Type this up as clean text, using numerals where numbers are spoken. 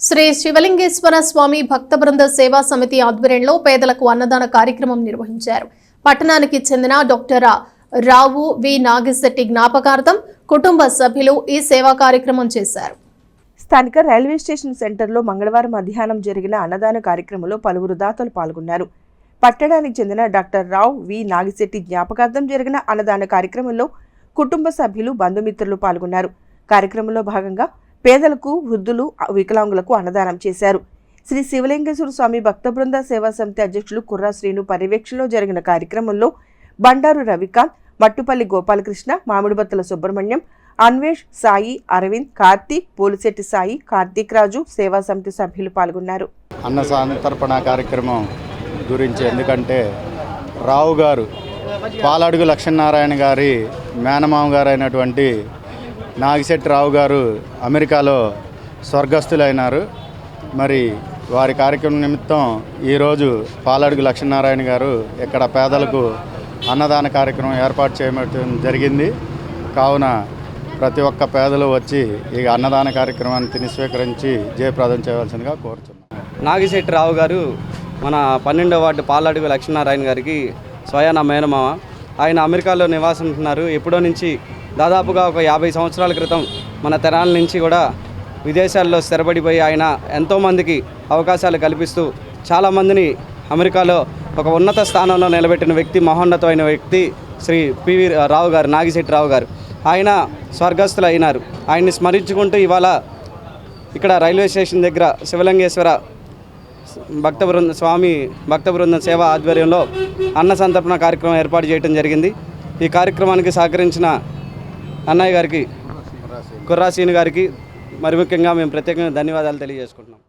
శ్రీ శివలింగేశ్వర స్వామి భక్త బృంద సేవా సమితి ఆధ్వర్యంలో పేదలకు అన్నదాన కార్యక్రమం నిర్వహించారు. పట్టణానికి చెందిన డాక్టర్ రావు వి నాగిశెట్టి జ్ఞాపకార్థం కుటుంబ సభ్యులు ఈ సేవా కార్యక్రమం చేశారు. స్థానిక రైల్వే స్టేషన్ సెంటర్లో మంగళవారం మధ్యాహ్నం జరిగిన అన్నదాన కార్యక్రమంలో పలువురు దాతలు పాల్గొన్నారు. పట్టణానికి చెందిన డాక్టర్ రావు వి నాగిశెట్టి జ్ఞాపకార్థం జరిగిన అన్నదాన కార్యక్రమంలో కుటుంబ సభ్యులు బంధుమిత్రులు పాల్గొన్నారు. కార్యక్రమంలో భాగంగా పేదలకు, వృద్ధులు, వికలాంగులకు అన్నదానం చేశారు. శ్రీ శివలింగేశ్వర స్వామి భక్త బృంద సేవా సమితి అధ్యక్షులు కుర్రా శ్రీను పర్యవేక్షణలో జరిగిన కార్యక్రమంలో బండారు రవికాంత్, మట్టుపల్లి గోపాలకృష్ణ, మామిడిబత్తల సుబ్రహ్మణ్యం, అన్వేష్, సాయి, అరవింద్, కార్తీక్, పోలిశెట్టి సాయి, కార్తీక్ రాజు సేవా సమితి సభ్యులు పాల్గొన్నారు. అన్న సంతర్పణ కార్యక్రమం గురించి ఎందుకంటే రావు గారు పాలడుగు లక్ష్మీనారాయణ గారి మేనమామ గారు అయినటువంటి నాగిశెట్టి రావు గారు అమెరికాలో స్వర్గస్థులైనారు. మరి వారి కార్యక్రమం నిమిత్తం ఈరోజు పాలడుగు లక్ష్మీనారాయణ గారు ఇక్కడ పేదలకు అన్నదాన కార్యక్రమం ఏర్పాటు చేయడం జరిగింది. కావున ప్రతి ఒక్క పేదలు వచ్చి ఈ అన్నదాన కార్యక్రమాన్ని తిని స్వీకరించి జయప్రదం చేయవలసిందిగా కోరుతున్నాం. నాగిశెట్టి రావు గారు మన 12వ వార్డు పాలడుగు లక్ష్మీనారాయణ గారికి స్వయాన మేనమామ. ఆయన అమెరికాలో నివాసం ఉంటున్నారు. ఎప్పుడో నుంచి దాదాపుగా ఒక 50 సంవత్సరాల క్రితం మన తెనాల నుంచి కూడా విదేశాల్లో స్థిరపడిపోయి ఆయన ఎంతోమందికి అవకాశాలు కల్పిస్తూ చాలామందిని అమెరికాలో ఒక ఉన్నత స్థానంలో నిలబెట్టిన వ్యక్తి, మహోన్నతమైన వ్యక్తి శ్రీ పివి రావు గారు, నాగిశెట్టి రావు గారు. ఆయన స్వర్గస్థులు అయినారు. ఆయన్ని స్మరించుకుంటూ ఇవాళ ఇక్కడ రైల్వే స్టేషన్ దగ్గర శివలింగేశ్వర స్వామి భక్త బృందం సేవా ఆధ్వర్యంలో అన్న సంతర్పణ కార్యక్రమం ఏర్పాటు చేయడం జరిగింది. ఈ కార్యక్రమానికి సహకరించిన అన్నయ్య గారికి, కుర్రా శ్రీను గారికి మరి ముఖ్యంగా మేము ప్రత్యేకంగా ధన్యవాదాలు తెలియజేసుకుంటున్నాం.